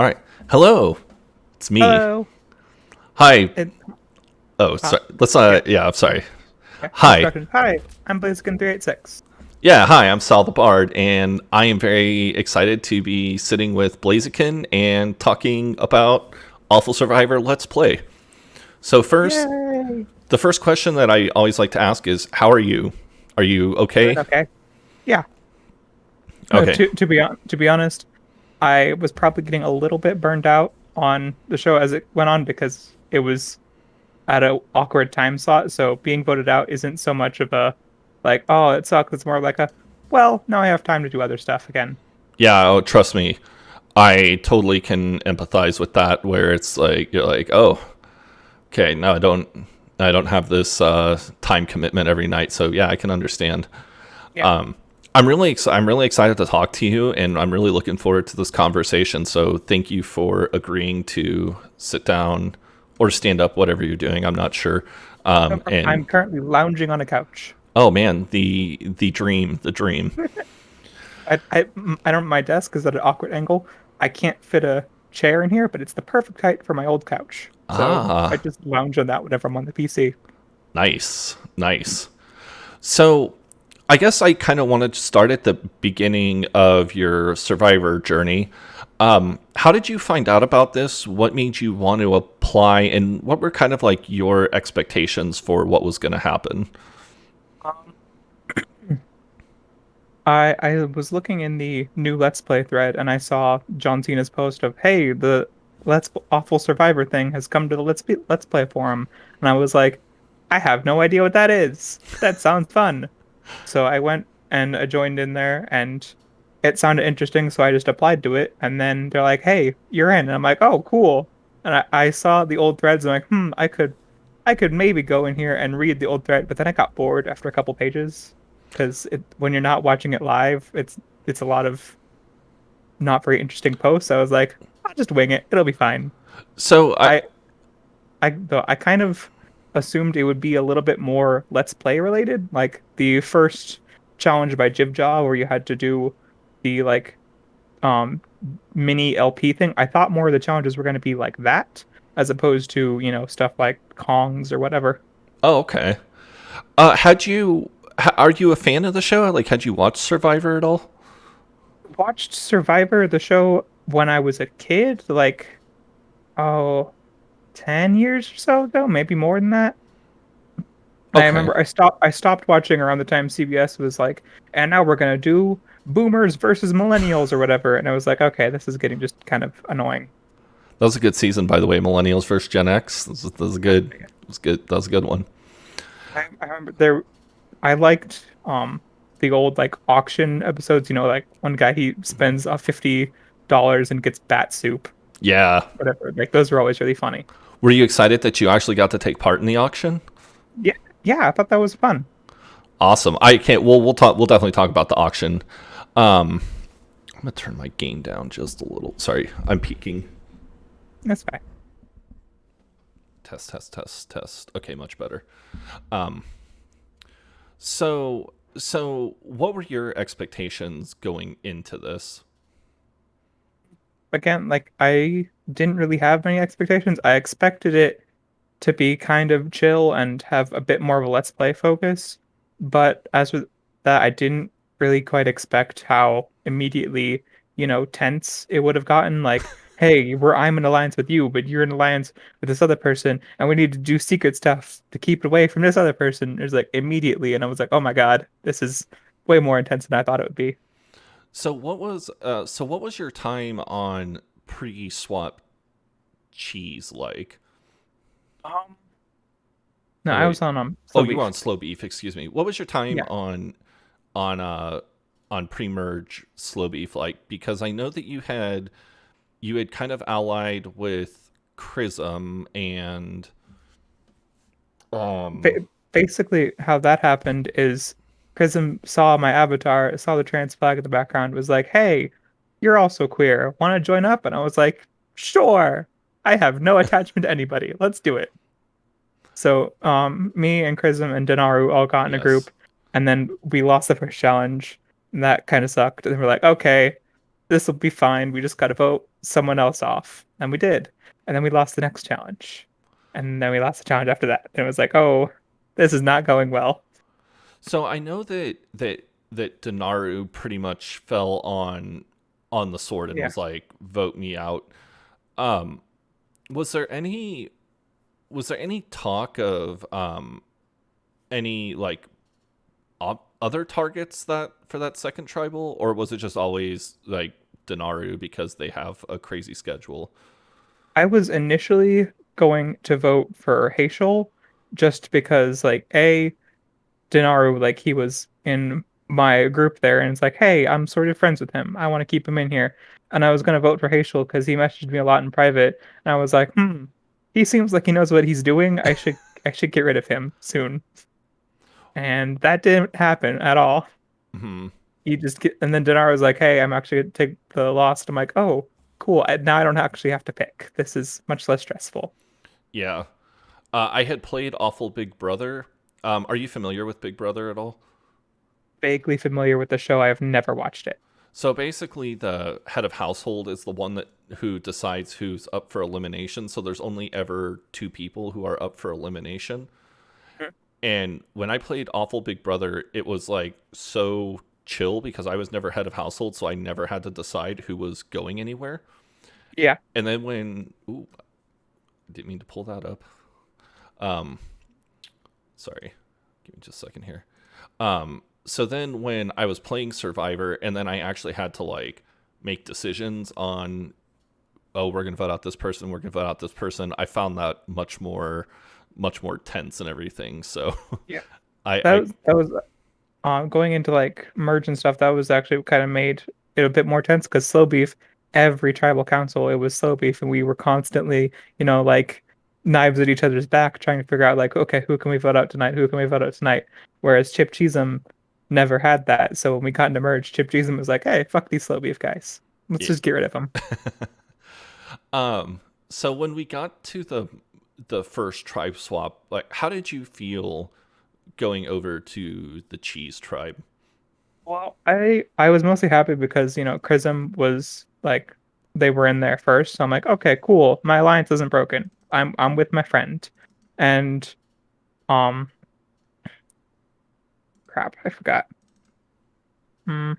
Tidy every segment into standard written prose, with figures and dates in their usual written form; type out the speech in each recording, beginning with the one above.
All right. Hello. It's me. Hello. Hi. It, Oh, uh, sorry. Let's yeah, yeah, I'm sorry. yeah. Hi. Introduction. Hi, I'm Blaziken386. Yeah, hi, I'm SalTheBard, and I am very excited to be sitting with Blaziken and talking about Awful Survivor Let's Play. So first, Yay! the first question that I always like to ask is, how are you? Are you Doing okay? okay. Yeah. No, Okay. to be honest, I was probably getting a little bit burned out on the show as it went on because it was at a awkward time slot. So being voted out isn't so much of a like, oh, it sucks. It's more like a, well, now I have time to do other stuff again. Yeah, oh, trust me. I totally can empathize with that where it's like you're like, "Oh, okay, no, I don't have this time commitment every night." So, yeah, I can understand. Yeah. I'm really excited to talk to you, and I'm really looking forward to this conversation. So thank you for agreeing to sit down or stand up, whatever you're doing. I'm not sure. No problem. And I'm currently lounging on a couch. oh man, the dream, the dream. I don't. My desk is at an awkward angle. I can't fit a chair in here, but it's the perfect height for my old couch. So I Ah, just lounge on that whenever I'm on the PC. nice, nice. So I guess I kind of want to start at the beginning of your survivor journey. How did you find out about this? What made you want to apply, and what were kind of like your expectations for what was going to happen? Um, I was looking in the new Let's Play thread and I saw John Cena's post of, "Hey, the Let's Awful Survivor thing has come to the Let's Play forum," and I was like, "I have no idea what that is. That sounds fun." So I went and I joined in there and it sounded interesting, so I just applied to it. And then they're like, "Hey, you're in." And I'm like, "Oh, cool." And I saw the old threads and I'm like, I could maybe go in here and read the old thread, but then I got bored after a couple pages because when you're not watching it live, it's a lot of not very interesting posts. So I was like, I'll just wing it. It'll be fine. So I I though I kind of assumed it would be a little bit more Let's Play related, like the first challenge by Jibjaw where you had to do the like um mini LP thing. I thought more of the challenges were going to be like that as opposed to, stuff like Kongs or whatever. oh okay. Had you are you a fan of the show? Like, had you watched Survivor at all? Watched Survivor the show when I was a kid, like oh, 10 years or so ago, maybe more than that. I Okay. remember I stopped watching around the time CBS was like, and now we're gonna do boomers versus millennials or whatever. And I was like, okay, this is getting just kind of annoying. That was a good season, by the way. Millennials versus Gen X. That was a good. It was good. That was a good one. I remember I liked the old like auction episodes, like one guy he spends $50 and gets bat soup, Yeah. whatever. Like those were always really funny. Were you excited that you actually got to take part in the auction? Yeah, yeah, I thought that was fun. Awesome. I can't. We'll talk. We'll definitely talk about the auction. Um, I'm gonna turn my gain down just a little. Sorry, I'm peaking. That's fine. Test, test, test, test. Okay, much better. Um, so what were your expectations going into this? Again, like I didn't really have many expectations. I expected it to be kind of chill and have a bit more of a let's play focus. But as with that, I didn't really quite expect how immediately, tense it would have gotten. Like, hey, I'm in alliance with you, but you're in alliance with this other person, and we need to do secret stuff to keep it away from this other person. It's like immediately, and I was like, oh my God, this is way more intense than I thought it would be. So what was your time on pre-swap cheese like? Um, no, Oh I wait. was on Oh, slow you were beef. on slow beef. Excuse me. What was your time Yeah. on on pre-merge slow beef like? Because I know that you had kind of allied with Chrism and ba um Basically, how that happened is Prism saw my avatar, saw the trans flag in the background, was like, "Hey, you're also queer. Want to join up?" And I was like, "Sure. I have no attachment to anybody. Let's do it." So, me and Chrism and Denaru all got in a yes. group, and then we lost the first challenge, and that kind of sucked. And we're like, "Okay." this will be fine. We just got to vote someone else off. And we did. And then we lost the next challenge. And then we lost the challenge after that. And it was like, oh, this is not going well. So I know that Denaru pretty much fell on the sword and Yeah. was like, "Vote me out." Um, was there any talk of any like other targets that for that second tribal, or was it just always like Denaru because they have a crazy schedule? I was initially going to vote for Haishel just because, like, Denaru, like, he was in my group there, and it's like, hey, I'm sort of friends with him. I want to keep him in here. And I was going to vote for Haishel because he messaged me a lot in private, and I was like, he seems like he knows what he's doing. I should get rid of him soon. And that didn't happen at all. Hmm. And then Denaru was like, hey, I'm actually going to take the loss. I'm like, oh, cool. Now I don't actually have to pick. This is much less stressful. Yeah, I had played Awful Big Brother. Are you familiar with Big Brother at all? Vaguely familiar with the show. I have never watched it. So basically, the head of household is the one that who decides who's up for elimination. So there's only ever two people who are up for elimination. And when I played Awful Big Brother, it was like so chill because I was never head of household, so I never had to decide who was going anywhere. Yeah. And then didn't mean to pull that up. Um, Sorry, give me just a second here. So then when I was playing Survivor, and then I actually had to like make decisions on, oh, we're gonna vote out this person, we're gonna vote out this person. I found that much more tense and everything. So Yeah. I That was going into like merge and stuff. That was actually what kind of made it a bit more tense because slow beef, every tribal council, it was slow beef, and we were constantly, like knives at each other's back, trying to figure out like, okay, who can we vote out tonight? Who can we vote out tonight? Whereas Chip Cheesem never had that. So when we got into merge, Chip Cheesem was like, hey, fuck these slow beef guys. Let's yeah. just get rid of them. So when we got to the first tribe swap, like how did you feel going over to the cheese tribe? Well, I was mostly happy because, Chrism was like they were in there first. So I'm like, okay, cool. My alliance isn't broken. I'm with my friend. And um crap, I forgot. Hmm.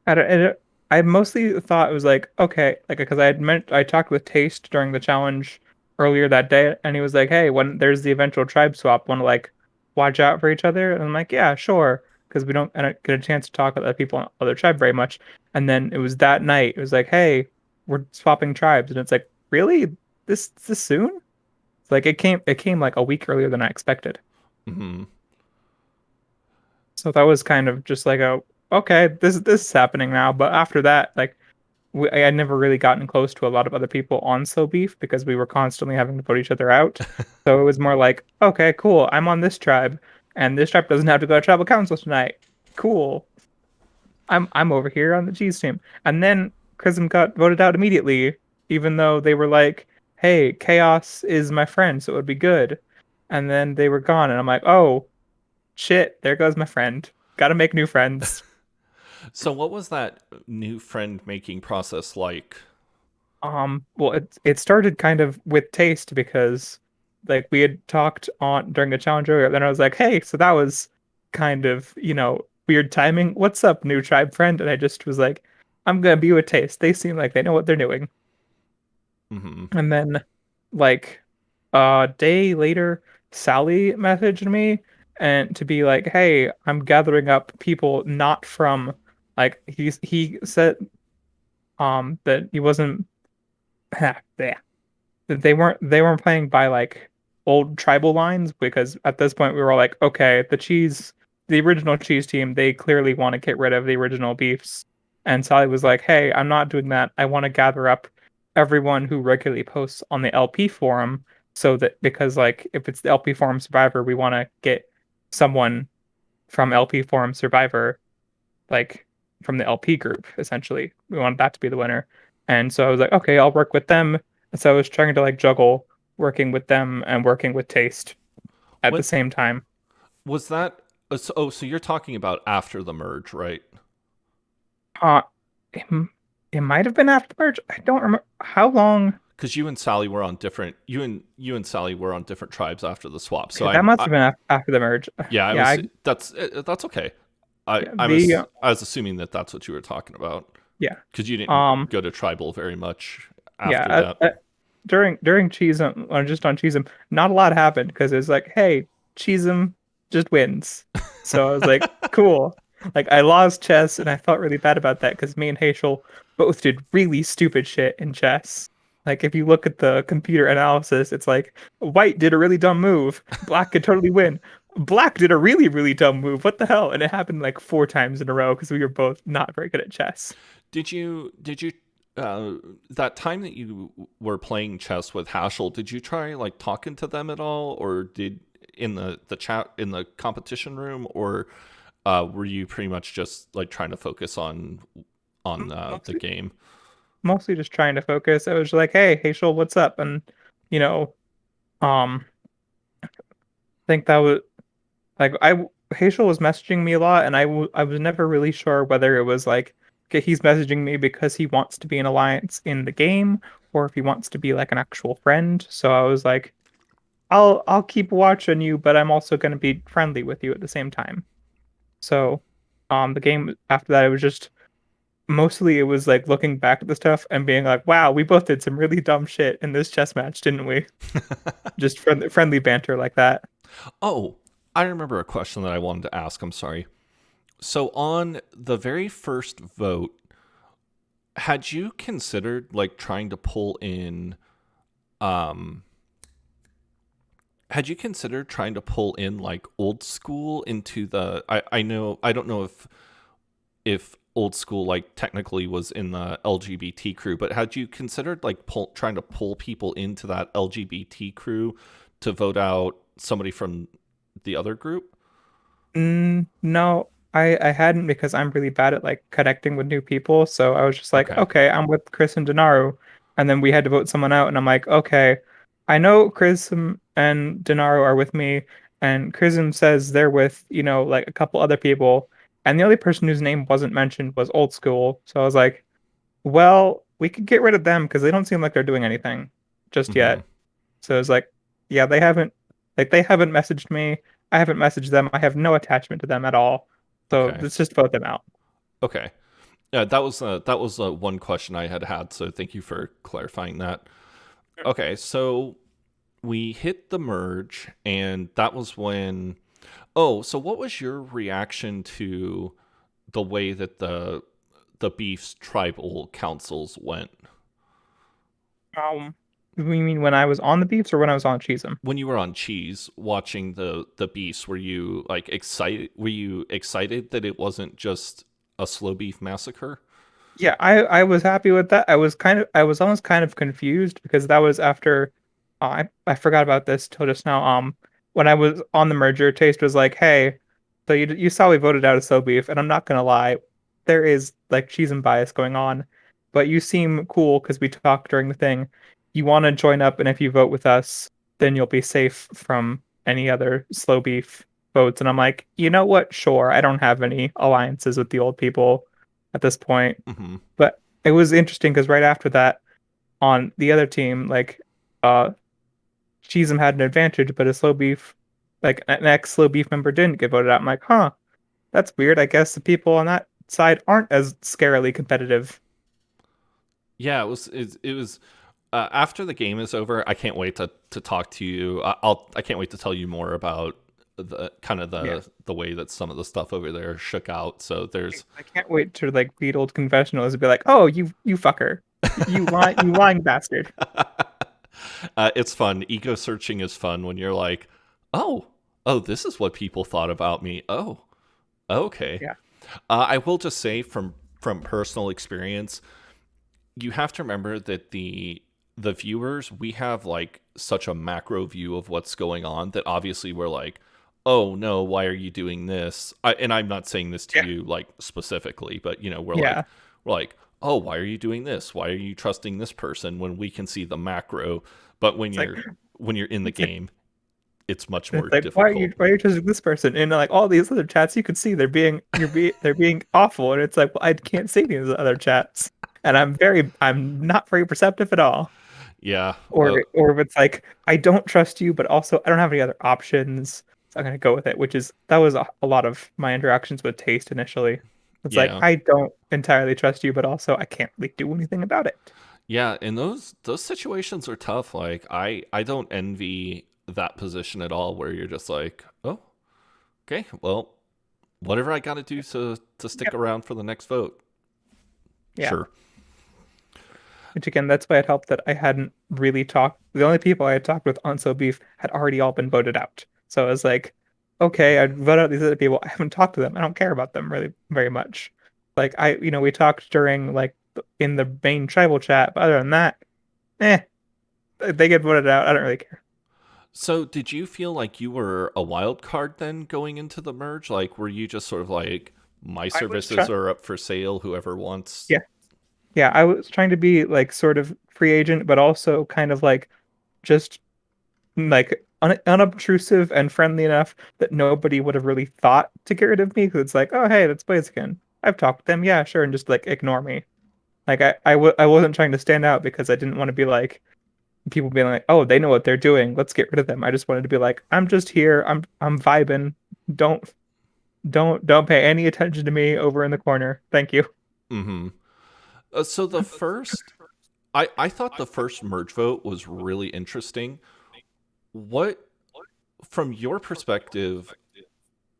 I don't, I mostly thought it was like, okay, like because I talked with Taste during the challenge earlier that day, and he was like, hey, when there's the eventual tribe swap, want to like watch out for each other? And I'm like, yeah, sure, because I don't get a chance to talk with other people on other tribe very much. And then it was that night, it was like, hey, we're swapping tribes, and it's like, really, this soon? It's like it came like a week earlier than I expected. Hmm. So that was kind of just like okay, this is happening now. But after that, like I had never really gotten close to a lot of other people on So Beef because we were constantly having to put each other out. So it was more like, okay, cool, I'm on this tribe, and this tribe doesn't have to go to tribal council tonight. Cool. I'm over here on the cheese team. And then Chrism got voted out immediately, even though they were like, hey, Chaos is my friend, so it would be good. And then they were gone, and I'm like, oh shit, there goes my friend. Gotta make new friends. So what was that new friend making process like? Well, it started kind of with taste because like we had talked on during a challenge earlier, then I was like, hey, so that was kind of, weird timing. What's up, new tribe friend? And I just was like, I'm gonna be with taste. They seem like they know what they're doing. Hmm. And then like a day later, Sally messaged me and to be like, hey, I'm gathering up people not from like he said that he wasn't yeah, they weren't playing by like old tribal lines because at this point we were all like, okay, the original cheese team, they clearly want to get rid of the original beefs. And Sally was like, hey, I'm not doing that. I want to gather up everyone who regularly posts on the LP forum so that because like if it's the LP forum survivor, we want to get someone from LP forum survivor like from the LP group, essentially. We wanted that to be the winner. And so I was like, okay, I'll work with them. And so I was trying to like juggle working with them and working with Taste at the When same time. was that? So you're talking about after the merge, right? Uh, It might have been after merge. I don't remember how long. Because you and Sally were on different you and Sally were on different tribes after the swap. So Okay, that must have been after the merge. yeah, I Yeah, was that's okay. I yeah, I was I was assuming that that's what you were talking about yeah. because you didn't Um, go to tribal very much yeah. after that. During Cheesem, or just on Cheesem, not a lot happened because it's like, hey, Cheesem just wins. So I was like, cool. Like I lost chess, and I felt really bad about that because me and Hazel both did really stupid shit in chess. Like if you look at the computer analysis, it's like White did a really dumb move, Black could totally win. Black did a really, really dumb move. What the hell? And it happened like 4 times in a row because we were both not very good at chess. Did you uh, that time that you were playing chess with Haschel, did you try like talking to them at all, or did in the chat in the competition room, or were you pretty much just like trying to focus on the Mostly, game? mostly just trying to focus. I was like, "Hey, Hazel, what's up?" And you know, I think that was like Hazel was messaging me a lot, and I was never really sure whether it was like, okay, he's messaging me because he wants to be an alliance in the game, or if he wants to be like an actual friend. So I was like, I'll keep watching you, but I'm also going to be friendly with you at the same time. So, the game after that, it was just mostly it was like looking back at the stuff and being like, wow, we both did some really dumb shit in this chess match, didn't we? Just friendly banter like that. Oh, I remember a question that I wanted to ask. I'm sorry. So on the very first vote, had you considered like trying to pull in um had you considered trying to pull in like old school into the I know I don't know if old school like technically was in the LGBT crew, but had you considered like trying to pull people into that LGBT crew to vote out somebody from the other group? No, I hadn't because I'm really bad at like connecting with new people. So I was just like, Okay. okay, I'm with Chris and Denaru. And then we had to vote someone out, and I'm like, okay, I know and Denaru are with me, and Chrism says they're with, like a couple other people. And the only person whose name wasn't mentioned was Old School. So I was like, well, we could get rid of them because they don't seem like they're doing anything just Mhm. yet. So it's like, yeah, they haven't messaged me. I haven't messaged them. I have no attachment to them at all. So Okay. let's just vote them out. Okay. Yeah, that was one question I had, so thank you for clarifying that. Okay, so we hit the merge, and that was when. Oh, so what was your reaction to the way that the beef's tribal councils went You mean when I was on the beefs or when I was on Cheesem? when you were on cheese watching the beefs? Were you like excited? Were you excited that it wasn't just a slow beef massacre? Yeah, I was happy with that. I was almost kind of confused because that was after I forgot about this till just now. When I was on the merger, Taste was like, "Hey, so you saw we voted out a so beef, and I'm not gonna lie, there is like cheese and bias going on, but you seem cool because we talked during the thing. You want to join up, and if you vote with us, then you'll be safe from any other slow beef votes." And I'm like, you know what? Sure, I don't have any alliances with the old people at this point. Mm-hmm. But it was interesting because right after that, on the other team, like uh Cheesem had an advantage, but a slow beef, like an ex slow beef member didn't get voted out. I'm like, huh, that's weird. I guess the people on that side aren't as scarily competitive. Yeah, it was after the game is over. I can't wait to talk to you. I can't wait to tell you more about the kind of Yeah. the way that some of the stuff over there shook out. So there's I can't wait to like read old confessionals and be like, oh, you fucker. You lying bastard. it's fun. Ego searching is fun when you're like, oh, oh, this is what people thought about me. Oh, okay. Yeah. I will just say from personal experience, you have to remember that the viewers, we have like such a macro view of what's going on that obviously we're like, oh no, why are you doing this? And I'm not saying this to Yeah. you like specifically, but we're like Yeah. we're like, oh, why are you doing this? Why are you trusting this person when we can see the macro? But when It's like you're in the it's like game, it's much more it's like why are you difficult. why are you trusting this person? And like all these other chats you could see they're being awful. And it's like, well, I can't see these other chats. and I'm not very perceptive at all. Yeah. Or if it's like I don't trust you, but also I don't have any other options, so I'm gonna go with it. That was a lot of my interactions with taste initially. It's like Yeah. I don't entirely trust you, but also I can't really do anything about it. Yeah, and those situations are tough. Like I don't envy that position at all where you're just like, "Oh, okay. Well, whatever I got to do to stick Yep. around for the next vote." Yeah. Sure. Which again, that's why it helped that I hadn't really talked. The only people I had talked with on So Beef had already all been voted out. So I was like, okay, I'd vote out these other people. I haven't talked to them. I don't care about them really very much. Like we talked during like in the main tribal chat, but other than that, eh, they get voted out. I don't really care. So, did you feel like you were a wild card then going into the merge? Like, were you just sort of like, my I was services trying, are up for sale, whoever wants? yeah, yeah, I was trying to be like sort of free agent, but also kind of like just like unobtrusive and friendly enough that nobody would have really thought to get rid of me. Because it's like, oh hey, that's Blaziken. I've talked to them, yeah, sure, and just like ignore me. Like I wasn't trying to stand out because I didn't want to be like people being like, oh, they know what they're doing. Let's get rid of them. I just wanted to be like, I'm just here. I'm vibing. Don't don't pay any attention to me over in the corner. Thank you. Mm-hmm. So the first, I thought the first merge vote was really interesting. What, from your perspective,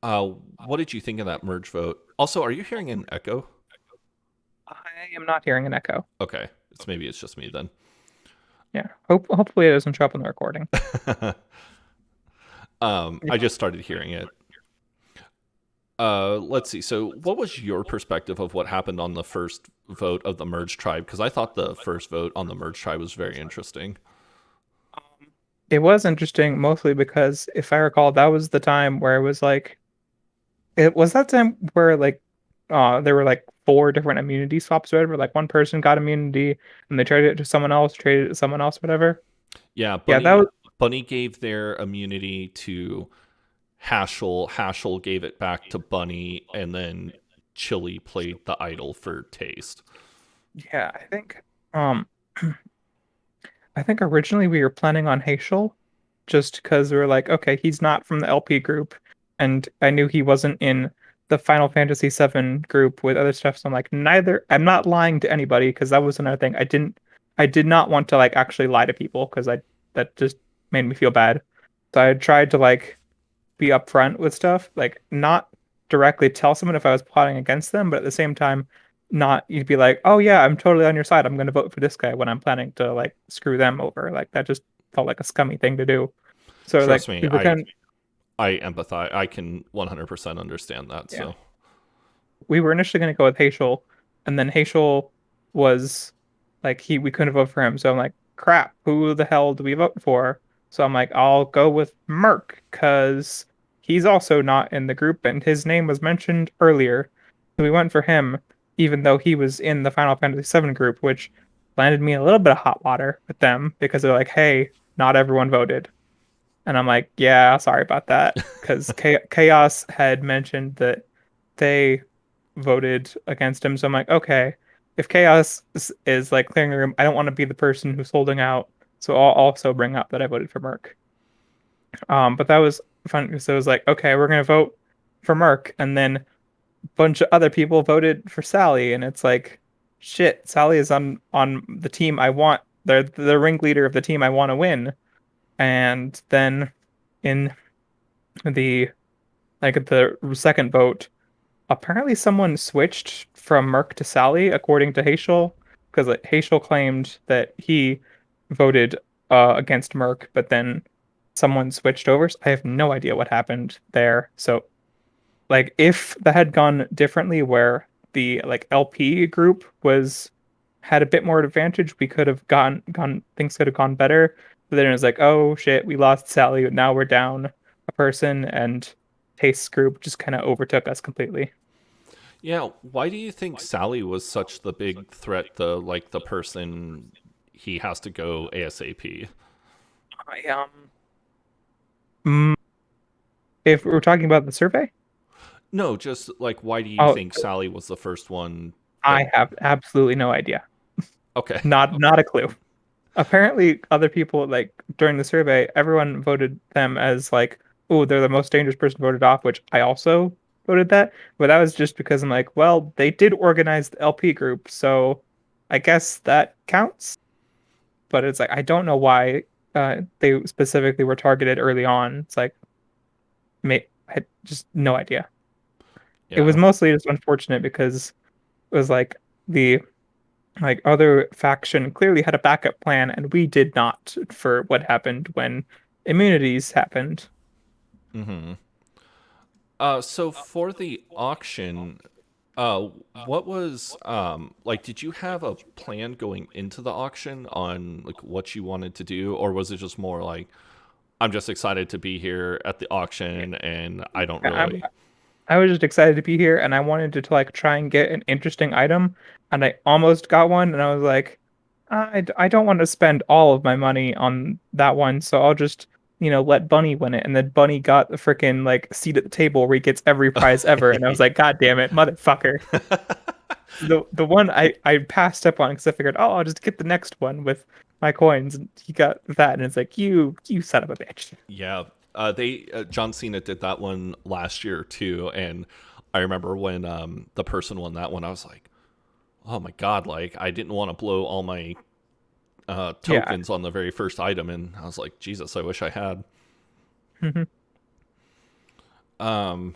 what did you think of that merge vote? Also, are you hearing an echo? I am not hearing an echo. Okay, it's just me then. Yeah. Hopefully it doesn't show up in the recording. I just started hearing it. Let's see. So, what was your perspective of what happened on the first vote of the merge tribe? Because I thought the first vote on the merge tribe was very interesting. It was interesting mostly because if I recall, that was the time where it was like it was that time where like there were like four different immunity swaps or whatever. Like one person got immunity and they traded it to someone else, traded it to someone else, whatever. Yeah, Yeah, that Bunny was Bunny gave their immunity to Hashel. Hashel gave it back to Bunny, and then Chili played the idol for Taste. yeah, um I think originally we were planning on Haishel just because we were like, okay, he's not from the LP group, and I knew he wasn't in the Final Fantasy VII group with other stuff. So I'm like, neither. I'm not lying to anybody because that was another thing. I did not want to like actually lie to people because I that just made me feel bad. So I tried to like be upfront with stuff, like not directly tell someone if I was plotting against them, but at the same time, not you'd be like, oh yeah, I'm totally on your side. I'm going to vote for this guy when I'm planning to like screw them over. Like that just felt like a scummy thing to do. So Trust like me, we were kind of, I empathize. I can 100% understand that. yeah, So, we were initially going to go with Haishel, and then Haishel was like we couldn't vote for him. So I'm like, crap, who the hell do we vote for? So I'm like, I'll go with Merc because he's also not in the group, and his name was mentioned earlier. So we went for him, even though he was in the Final Fantasy VII group, which landed me a little bit of hot water with them because they're like, hey, not everyone voted. And I'm like, yeah, sorry about that. Because Chaos had mentioned that they voted against him. So I'm like, okay, if Chaos is like clearing the room, I don't want to be the person who's holding out. So I'll also bring up that I voted for Merc. But that was fun because it was like, okay, we're gonna vote for Merc, and then a bunch of other people voted for Sally, and it's like, shit, Sally is on the team I want. They're the ringleader of the team I want to win. And then in the the second vote, apparently someone switched from Merc to Sally, according to Haishel, because like, Haishel claimed that he voted against Merc, but then someone switched over. So I have no idea what happened there. So like if that had gone differently, where the like LP group was had a bit more advantage, we could have gone things could have gone better. But then it was like, oh shit, we lost Sally. Now we're down a person, and Taste's group just kind of overtook us completely. yeah, why do you think Sally was such the big threat? The person he has to go ASAP. I mm, if we're talking about the survey, No, just like why do you oh, think Sally was the first one that? I have absolutely no idea. Okay. Not a clue. Apparently, other people like during the survey, everyone voted them as like, oh, they're the most dangerous person voted off, which I also voted that. But that was just because I'm like, well, they did organize the LP group, so I guess that counts. But it's like I don't know why they specifically were targeted early on. It's like, I had just no idea. It was Yeah. mostly just unfortunate because it was like the other faction clearly had a backup plan, and we did not for what happened when immunities happened. Mm-hmm. So for the auction, what was like? Did you have a plan going into the auction on like what you wanted to do, or was it just more like I'm just excited to be here at the auction, and I don't I, really? I was just excited to be here, and I wanted to like try and get an interesting item, and I almost got one, and I was like, I don't want to spend all of my money on that one, so I'll just let Bunny win it, and then Bunny got the freaking like seat at the table where he gets every prize ever, and I was like, God damn it, motherfucker! The one I passed up on because I figured, oh, I'll just get the next one with my coins, and he got that, and it's like, you son of a bitch. Yeah, they John Cena did that one last year too, and I remember when the person won that one, I was like, oh my god, like I didn't want to blow all my Yeah. tokens on the very first item, and I was like, Jesus, I wish I had. Um,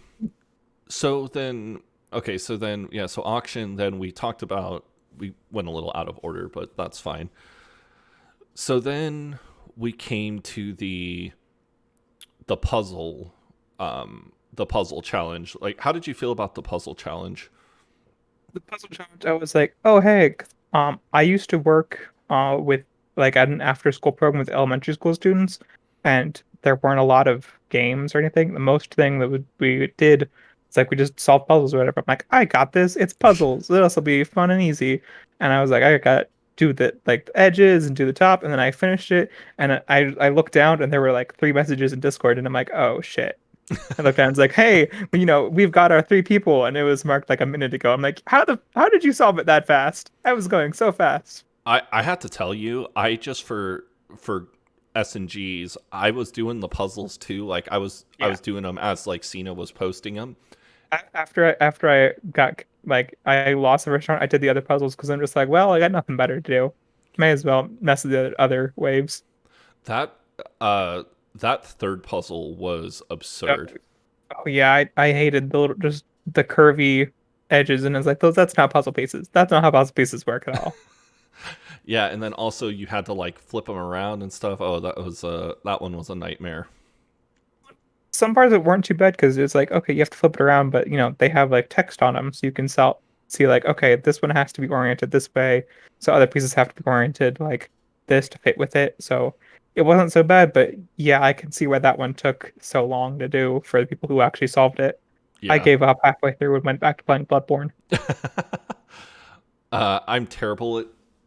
so then, okay, so then, yeah, so auction. Then we talked about we went a little out of order, but that's fine. So then we came to the puzzle, the puzzle challenge. Like, how did you feel about the puzzle challenge? The puzzle challenge, I was like, oh hey, I used to work with like at an after school program with elementary school students, and there weren't a lot of games or anything. The most thing that we did, it's like we just solved puzzles or whatever. I'm like, I got this. It's puzzles. This will be fun and easy. And I was like, I got do the like the edges and do the top, and then I finished it, and I looked down and there were like three messages in Discord, and I'm like, oh shit. I looked down and was like, hey, we've got our three people, and it was marked like a minute ago. I'm like, how did you solve it that fast? I was going so fast. I had to tell you, I just for S and Gs, I was doing the puzzles too. Like I Yeah. was doing them as like Cena was posting them. After I got like I lost the first round, I did the other puzzles because I'm just like, well, I got nothing better to do. May as well mess with the other waves. That uh that third puzzle was Uh, absurd. Oh yeah, I hated the little just the curvy edges, and I was like, those that's not puzzle pieces. That's not how puzzle pieces work at all. Yeah, and then also you had to like flip them around and stuff. Oh, that one was a nightmare. Some parts that weren't too bad because it's like, okay, you have to flip it around, but they have like text on them, so you can see like, okay, this one has to be oriented this way, so other pieces have to be oriented like this to fit with it. So it wasn't so bad, but yeah, I can see why that one took so long to do for the people who actually solved it. I Yeah. gave up halfway through and went back to playing Bloodborne. I'm terrible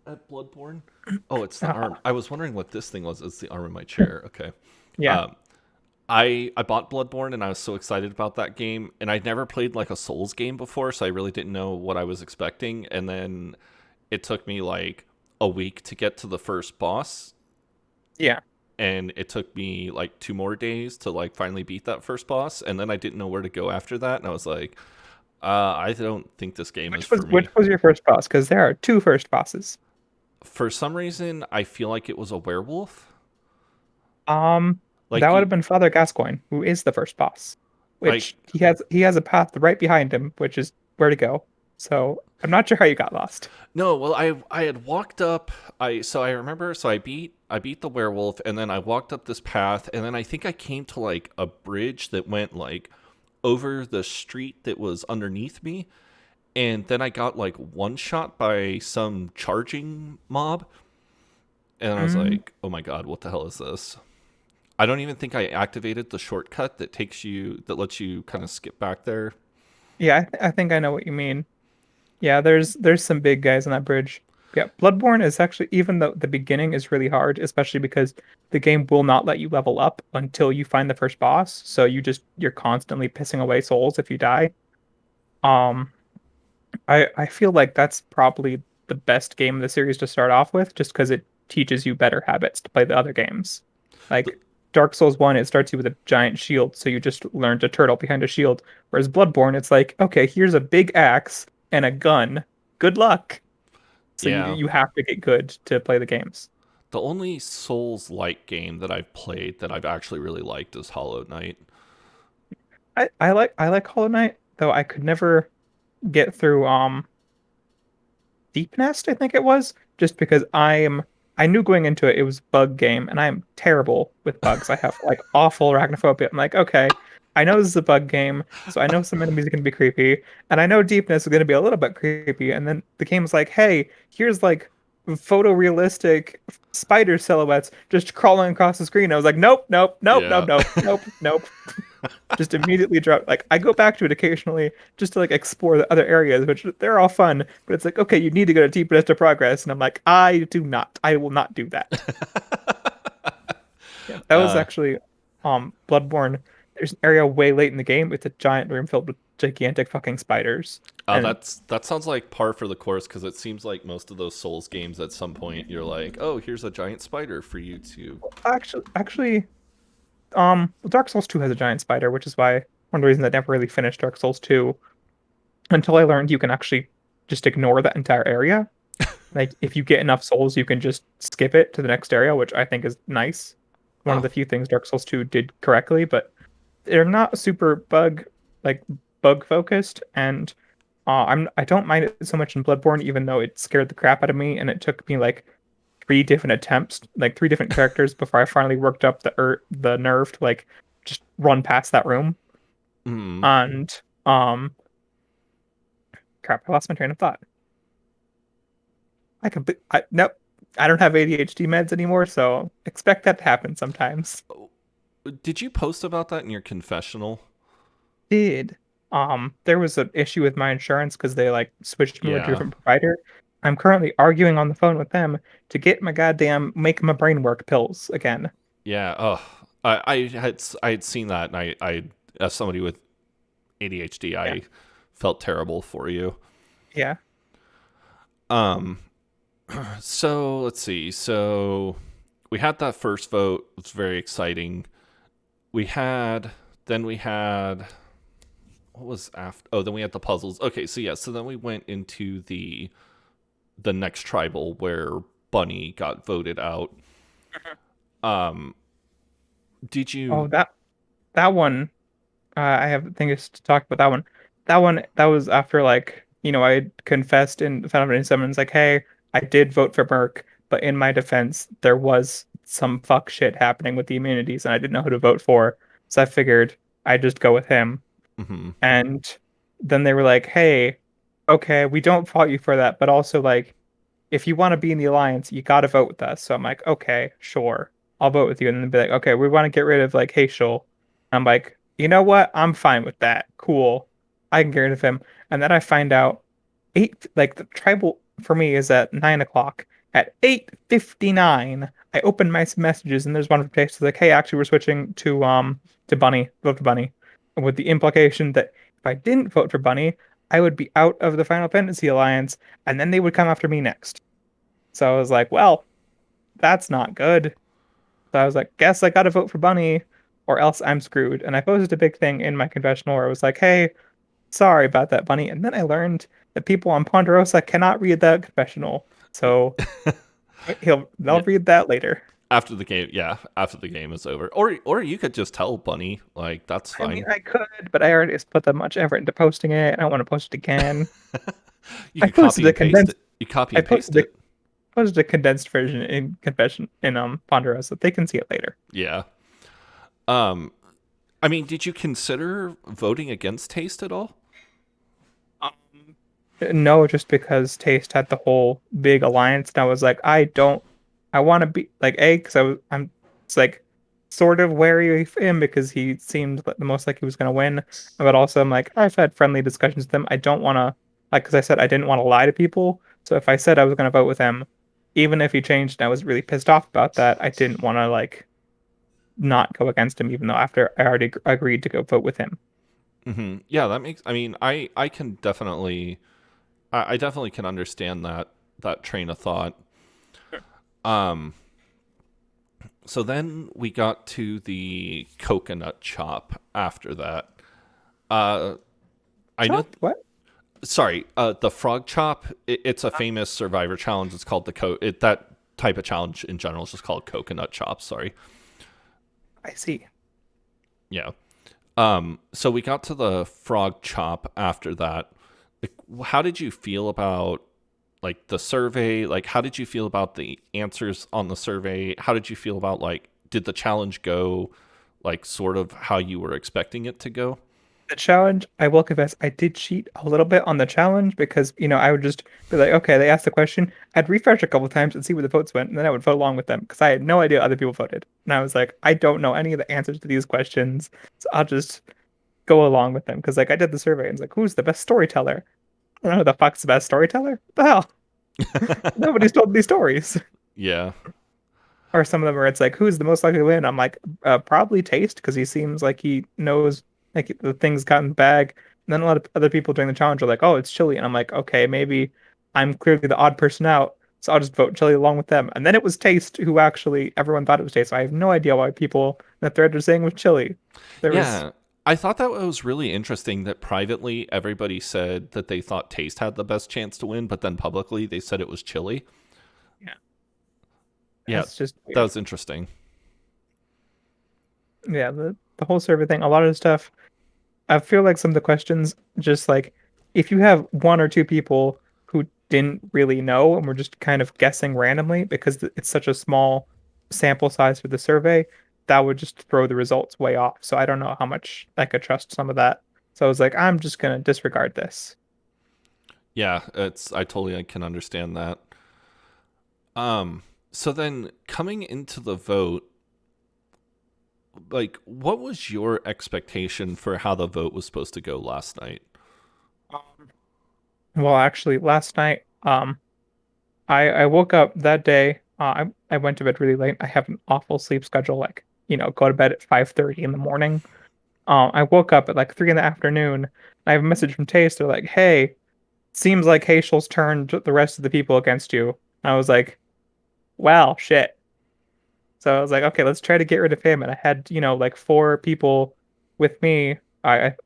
at Bloodborne. Oh, it's the arm. Ah, I was wondering what this thing was. It's the arm in my chair. Okay. yeah. Um, I bought Bloodborne and I was so excited about that game, and I'd never played like a Souls game before, so I really didn't know what I was expecting. And then it took me like a week to get to the first boss, Yeah. and it took me like 2 more days to like finally beat that first boss, and then I didn't know where to go after that, and I was like, I don't think this game is for Which me. was your first boss? Because there are two first bosses. For some reason, I feel like it was a werewolf. That Like would you, have been Father Gascoigne, who is the first boss, like which he has a path right behind him, which is where to go. So I'm not sure how you got lost. no. Well, I had walked up. I remember. So I beat the werewolf, and then I walked up this path, and then I think I came to like a bridge that went like over the street that was underneath me, and then I got like one shot by some charging mob, and I was Mm, like, oh my god, what the hell is this? I don't even think I activated the shortcut that lets you kind of skip back there. yeah, I think I know what you mean. Yeah, there's some big guys on that bridge. Yeah, Bloodborne is actually, even though the beginning is really hard, especially because the game will not let you level up until you find the first boss. So you're constantly pissing away souls if you die. Um, I feel like that's probably the best game in the series to start off with, just because it teaches you better habits to play the other games. The- Like Dark Souls 1, it starts you with a giant shield, so you just learn to turtle behind a shield. Whereas Bloodborne, it's like, okay, here's a big axe and a gun. Good luck. So yeah. you have to get good to play the games. The only Souls-like game that I've played that I've actually really liked is Hollow Knight. I like Hollow Knight, though I could never get through Deep Nest, I think it was, just because I knew going into it it was a bug game, and I am terrible with bugs. I have like awful arachnophobia. I'm like, okay, I know this is a bug game, so I know some enemies are gonna be creepy, and I know Deepness is gonna be a little bit creepy, and then the game's like, hey, here's like photorealistic spider silhouettes just crawling across the screen. I was like, nope, nope, nope, nope, Yeah. nope, nope, nope. Just immediately drop. Like I go back to it occasionally just to like explore the other areas, which they're all fun. But it's like, okay, you need to go to deep to progress, and I'm like, I do not. I will not do that. Yeah, that was uh, actually Bloodborne. There's an area way late in the game. It's a giant room filled with gigantic fucking spiders, and that sounds like par for the course because it seems like most of those Souls games at some point you're like, oh, here's a giant spider for you to. actually, Dark Souls 2 has a giant spider, which is why one of the reasons I never really finished Dark Souls 2 until I learned you can actually just ignore that entire area. Like if you get enough souls, you can just skip it to the next area, which I think is nice. One of Oh, the few things Dark Souls 2 did correctly, but they're not super like bug focused, and I don't mind it so much in Bloodborne, even though it scared the crap out of me, and it took me like three different attempts, like three different characters before I finally worked up the nerve to like just run past that room. mm. And crap, I lost my train of thought. Nope. I don't have ADHD meds anymore, so expect that to happen sometimes. Did you post about that in your confessional? Did there was an issue with my insurance because they like switched me to a Yeah. different provider. I'm currently arguing on the phone with them to get my goddamn make my brain work pills again. Yeah. Oh, I had seen that, and I as somebody with ADHD, Yeah, I felt terrible for you. yeah. Um. So let's see. So we had that first vote. It was very exciting. We had then we had what was after? Oh, then we had the puzzles. Okay, so yeah. So then we went into the next tribal where Bunny got voted out. Um. Did Oh, you? that one. I have things to talk about that one. That was after like I had confessed in Final Fantasy VII. It's like, hey, I did vote for Merc, but in my defense, there was some fuck shit happening with the immunities, and I didn't know who to vote for. So I figured I'd just go with him. Mhm. And then they were like, hey, okay, we don't fault you for that, but also like if you want to be in the alliance, you got to vote with us. So I'm like, okay, sure, I'll vote with you. And then be like, okay, we want to get rid of like Hazel. I'm like, you know what? I'm fine with that. Cool. I can get rid of him. And then I find out like the tribal for me is at 9 o'clock. At 8:59, I open my messages and there's one from Chase like, hey, actually we're switching to Bunny, vote for Bunny. With the implication that if I didn't vote for Bunny, I would be out of the Final Fantasy Alliance, and then they would come after me next. So I was like, well, that's not good. So I was like, guess I gotta vote for Bunny or else I'm screwed. And I posted a big thing in my confessional where I was like, hey, sorry about that, Bunny. And then I learned that people on Ponderosa cannot read that confessional. So they'll Yeah. read that later. After the game, yeah. After the game is over, or you could just tell Bunny, like that's I mean, fine. I could, but I already put that much effort into posting it. I don't want to post it again. You I could posted copy a and paste condensed it. You copy I and paste it. posted a condensed version in confession in Ponderosa. They can see it later. Yeah. Um. I mean, did you consider voting against Taste at all? Um, no, just because Taste had the whole big alliance, and I was like, I want to be like because I'm, it's like sort of wary of him because he seemed the most like he was gonna win, but also I'm like, I've had friendly discussions with him. I don't want to like because I said I didn't want to lie to people. So if I said I was gonna vote with him, even if he changed and I was really pissed off about that, I didn't want to like not go against him, even though after I already agreed to go vote with him. Hmm. Yeah, that makes. I mean, I can definitely, I definitely can understand that that train of thought. Um, so then we got to the coconut chop after that. Uh, I know. Chopped? What? Sorry, the frog chop. It's a famous Survivor challenge. It's called that type of challenge in general is just called coconut chop. Sorry. I see. Yeah. So we got to the frog chop after that. Like, how did you feel about like the survey? Like, how did you feel about the answers on the survey? How did you feel about like, did the challenge go like sort of how you were expecting it to go? The challenge, I will confess, I did cheat a little bit on the challenge because, I would just be like, okay, they asked the question. I'd refresh a couple of times and see where the votes went, and then I would vote along with them because I had no idea other people voted. And I was like, I don't know any of the answers to these questions, so I'll just go along with them because, like, I did the survey and it's like, who's the best storyteller? I don't know who the fuck's the best storyteller. What the hell? Nobody's told these stories. Yeah. Or some of them where it's like, who's the most likely to win? I'm like, probably Taste because he seems like he knows like the things got in the bag. And then a lot of other people during the challenge are like, oh, it's Chili, and I'm like, okay, maybe I'm clearly the odd person out, so I'll just vote Chili along with them. And then it was Taste who actually everyone thought it was Taste. So I have no idea why people in the thread are saying it was Chili. There was Yeah. I thought that was really interesting that privately everybody said that they thought Taste had the best chance to win, but then publicly they said it was Chili. yeah, Yeah, it's just that weird. was interesting. Yeah, the whole survey thing, a lot of stuff. I feel like some of the questions, just like if you have one or two people who didn't really know and were just kind of guessing randomly because it's such a small sample size for the survey, that would just throw the results way off. So I don't know how much I could trust some of that. So I was like, I'm just gonna disregard this. Yeah, I totally can understand that. So then coming into the vote, like what was your expectation for how the vote was supposed to go last night? Um, Well, actually, last night, I woke up that day. I went to bed really late. I have an awful sleep schedule, like, go to bed at 5:30 in the morning. I woke up at like 3 in the afternoon. I have a message from Taste. They're like, "Hey, seems like Hazel's turned the rest of the people against you." I was like, "Well, shit." So I was like, "Okay, let's try to get rid of him." And I had, like four people with me. It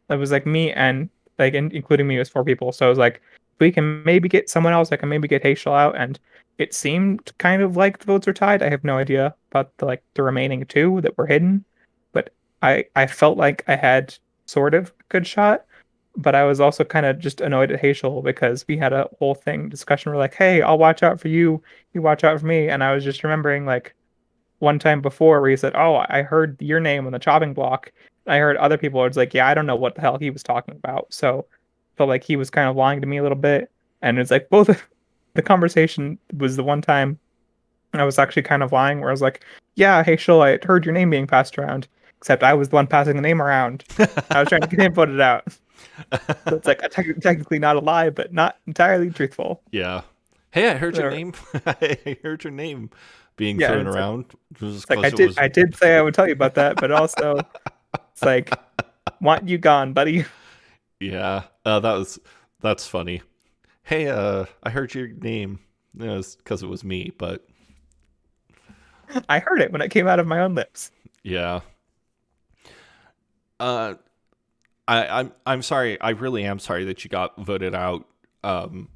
was like me and like including me was four people. So I was like, we can maybe get someone else. I can maybe get Hazel out. And it seemed kind of like the votes were tied. I have no idea about the remaining two that were hidden, but I felt like I had sort of a good shot. But I was also kind of just annoyed at Hazel because we had a whole thing discussion. We're like, hey, I'll watch out for you. You watch out for me. And I was just remembering like one time before where he said, "Oh, I heard your name on the chopping block." I heard other people. It's like, yeah, I don't know what the hell he was talking about. So felt like he was kind of lying to me a little bit. And it's like both the conversation was the one time I was actually kind of lying, where I was like, "Yeah, hey, Shul, I heard your name being passed around." Except I was the one passing the name around. I was trying to get him voted out. So it's like technically not a lie, but not entirely truthful. Yeah. Hey, I heard your Or- name. I heard your name being Yeah, thrown it's like around just it's like because it was. I did say I would tell you about that, but also it's like want you gone, buddy. Yeah, that's funny. Hey, I heard your name. It was because it was me, but I heard it when it came out of my own lips. yeah. Uh, I'm sorry. I really am sorry that you got voted out. Um,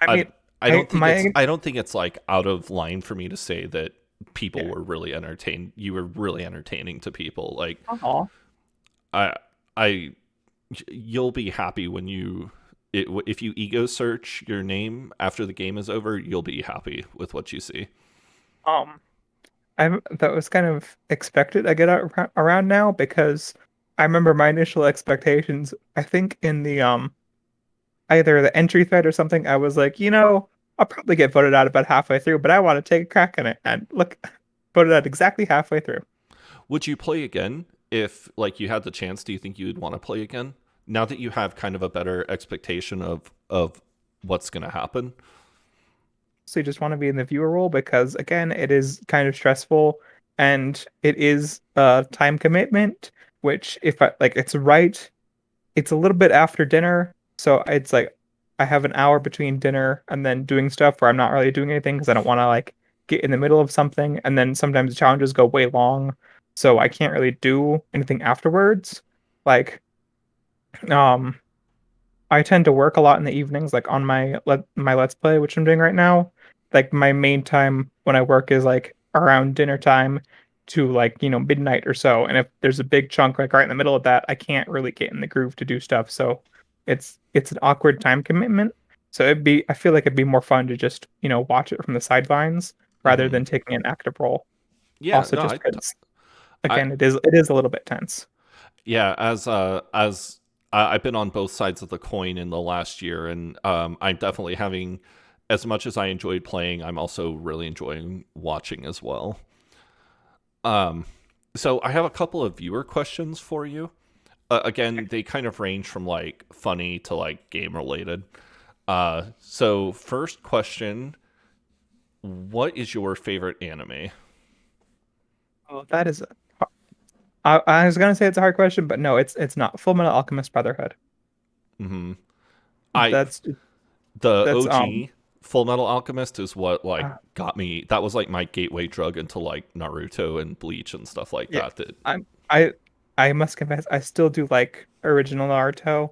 I I mean, I my I don't think it's like out of line for me to say that people yeah. were really entertained. You were really entertaining to people. Like Aw. I I you'll be happy when if you ego search your name after the game is over, you'll be happy with what you see. Um, I that was kind of expected. I get around now because I remember my initial expectations. I think in the either the entry thread or something, I was like, I'll probably get voted out about halfway through, but I want to take a crack in it. And look, voted out exactly halfway through. Would you play again if like you had the chance? Do you think you would want to play again now that you have kind of a better expectation of what's going to happen? So you just want to be in the viewer role because again, it is kind of stressful and it is a time commitment, which if I like it's right, it's a little bit after dinner. So it's like I have an hour between dinner and then doing stuff where I'm not really doing anything because I don't want to like get in the middle of something. And then sometimes the challenges go way long, so I can't really do anything afterwards. Like, um, I tend to work a lot in the evenings, like on my Let's Play, which I'm doing right now. Like my main time when I work is like around dinner time to like, midnight or so. And if there's a big chunk like right in the middle of that, I can't really get in the groove to do stuff. So it's an awkward time commitment. So I feel like it'd be more fun to just, watch it from the sidelines rather Hmm. than taking an active role. Yeah, Also no, just because I, again, it is a little bit tense. yeah, I've been on both sides of the coin in the last year, and I'm definitely having, as much as I enjoyed playing, I'm also really enjoying watching as well. Um, so I have a couple of viewer questions for you. Again, they kind of range from like funny to like game related. So first question, what is your favorite anime? Oh, that is I was gonna say it's a hard question, but no, it's not. Full Metal Alchemist Brotherhood. Hmm. I That's the that's OG Full Metal Alchemist is what like uh, got me. That was like my gateway drug into like Naruto and Bleach and stuff like yeah. that. That I'm I must confess I still do like original Naruto.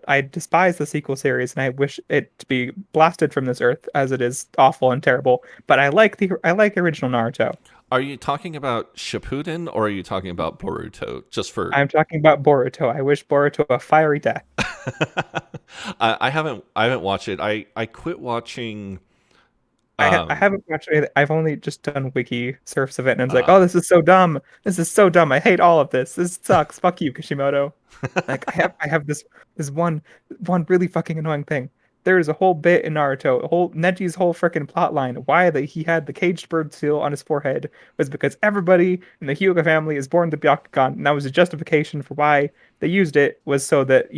I despise the sequel series and I wish it to be blasted from this earth as it is awful and terrible. But I like original Naruto. are you talking about Shippuden or are you talking about Boruto? Just for I'm talking about Boruto. I wish Boruto a fiery death. I haven't watched it. I quit watching. I Um. haven't watched it. I've only just done wiki surfs of it, and it's like, Uh. oh, this is so dumb. This is so dumb. I hate all of this. This sucks. Fuck you, Kishimoto. Like I have this one really fucking annoying thing. There is a whole bit in Naruto, a whole Neji's whole freaking plot line. Why that he had the caged bird seal on his forehead was because everybody in the Hyuga family is born to Byakugan, and that was a justification for why they used it was so that,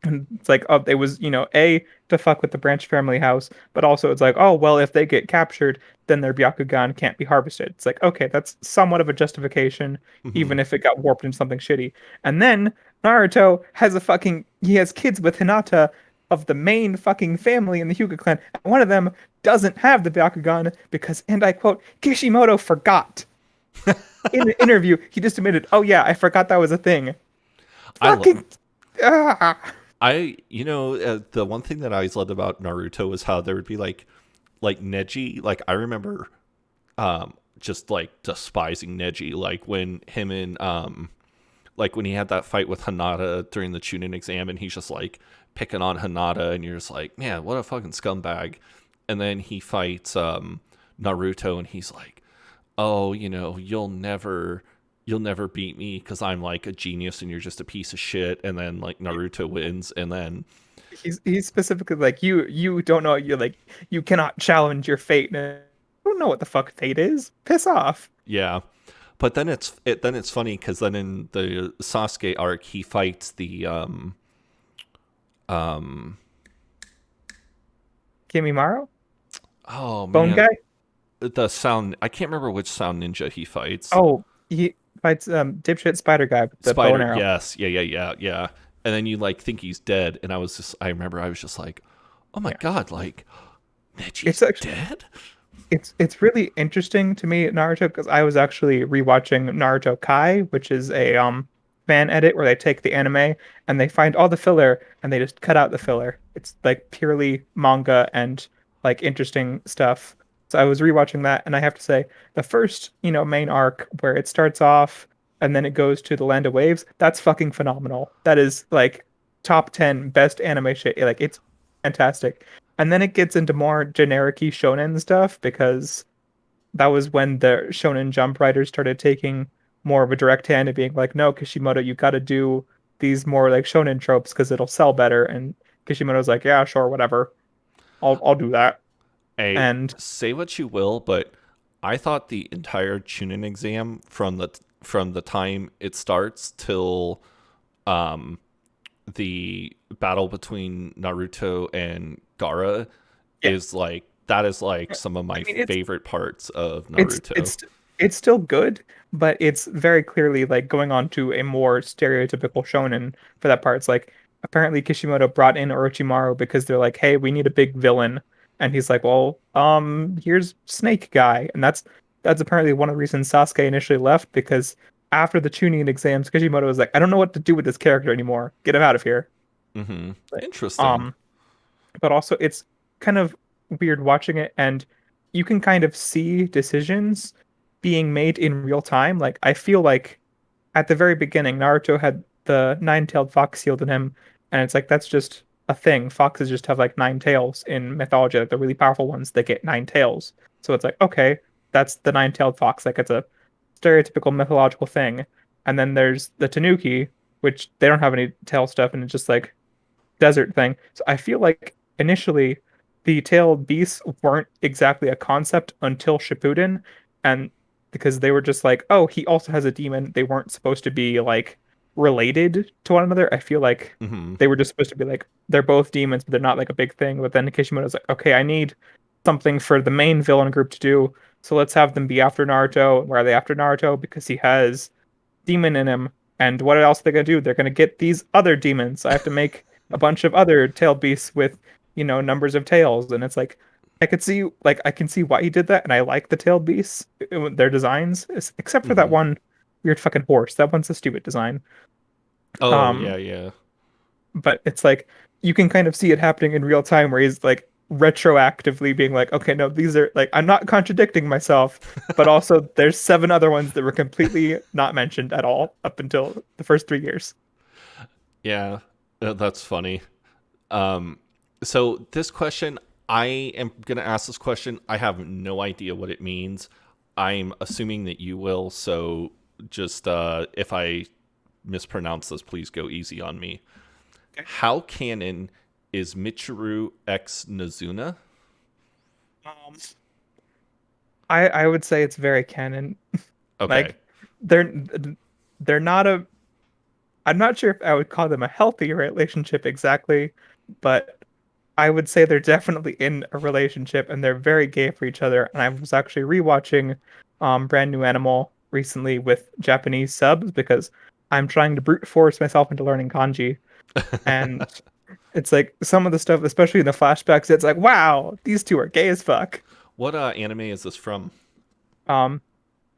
and it's like, oh, it was, A, to fuck with the branch family house, but also it's like, oh, well, if they get captured, then their Byakugan can't be harvested. It's like, okay, that's somewhat of a justification, Mhm. even if it got warped into something shitty. And then Naruto he has kids with Hinata of the main fucking family in the Hyuga clan. And one of them doesn't have the Byakugan because, and I quote, Kishimoto forgot. In an interview, he just admitted, oh yeah, I forgot that was a thing. I lo- Fucking, ah. the one thing that I always loved about Naruto was how there would be like Neji. Like I remember just like despising Neji. Like when him and like when he had that fight with Hinata during the Chunin exam, and he's just like picking on Hinata, and you're just like, man, what a fucking scumbag. And then he fights Naruto, and he's like, oh, you'll never beat me because I'm like a genius and you're just a piece of shit. And then like Naruto wins, and then He's specifically like you don't know you cannot challenge your fate. And I don't know what the fuck fate is. Piss off. yeah. But then it's funny because then in the Sasuke arc he fights the um Kimimaro? oh Bone man, guy? the sound, I can't remember which sound ninja he fights. Oh, he fights dipshit spider guy with the bow and Spider, arrow. yes, yeah. And then you like think he's dead, and I remember I was just like, oh my Yeah. god, like It's Neji's actually dead. it's really interesting to me Naruto because I was actually rewatching Naruto Kai, which is a fan edit where they take the anime and they find all the filler and they just cut out the filler. It's like purely manga and like interesting stuff. So I was rewatching that and I have to say the first, main arc where it starts off and then it goes to the Land of Waves, that's fucking phenomenal. That is like top 10 best anime shit. Like it's fantastic. And then it gets into more generic-y shonen stuff because that was when the Shonen Jump writers started taking more of a direct hand and being like, no, Kishimoto, you got to do these more like shonen tropes because it'll sell better. And Kishimoto's like, yeah, sure, whatever. I'll do that. Hey, And say what you will, but I thought the entire Chunin exam from the time it starts till um the battle between Naruto and Gaara yeah, is like some of my I mean favorite parts of it's Naruto. it's it's still good, but it's very clearly like going on to a more stereotypical shonen for that part. It's like apparently Kishimoto brought in Orochimaru because they're like, hey, we need a big villain. And he's like, well, here's Snake Guy. And that's apparently one of the reasons Sasuke initially left, because after the Chunin exams, Kishimoto was like, I don't know what to do with this character anymore. Get him out of here. Mm-hmm. But, Interesting. um, but also it's kind of weird watching it, and you can kind of see decisions being made in real time. Like I feel like at the very beginning, Naruto had the nine-tailed fox sealed in him, and it's like that's just a thing. Foxes just have like nine tails in mythology, like the really powerful ones that get nine tails. So it's like, okay, that's the nine-tailed fox. Like it's a stereotypical mythological thing. And then there's the Tanuki, which they don't have any tail stuff, and it's just like desert thing. So I feel like initially the tailed beasts weren't exactly a concept until Shippuden, and because they were just like, oh, he also has a demon. They weren't supposed to be like related to one another. I feel like Mm-hmm. they were just supposed to be like they're both demons, but they're not like a big thing. But then Kishimoto's like, okay, I need something for the main villain group to do. So let's have them be after Naruto. Why are they after Naruto? Because he has demon in him. And what else are they gonna do? They're gonna get these other demons. I have to make a bunch of other tail beasts with, numbers of tails. And it's like I can see why he did that, and I like the tailed beasts, their designs, except for that Mm-hmm. one weird fucking horse. That one's a stupid design. Oh, Um, yeah, yeah. but it's like you can kind of see it happening in real time where he's like retroactively being like, okay, no, these are like I'm not contradicting myself, but also there's seven other ones that were completely not mentioned at all up until the first 3 years. Yeah, that's funny. Um, so this question, I am gonna ask this question. I have no idea what it means. I'm assuming that you will. So just if I mispronounce this, please go easy on me. Okay. How canon is Mitcheroo x Nazuna? Um, I would say it's very canon. Okay. Like they're they're not a I'm not sure if I would call them a healthy relationship exactly, but I would say they're definitely in a relationship and they're very gay for each other. And I was actually rewatching Brand New Animal recently with Japanese subs because I'm trying to brute force myself into learning kanji. And it's like some of the stuff, especially in the flashbacks, it's like, wow, these two are gay as fuck. What anime is this from? Um,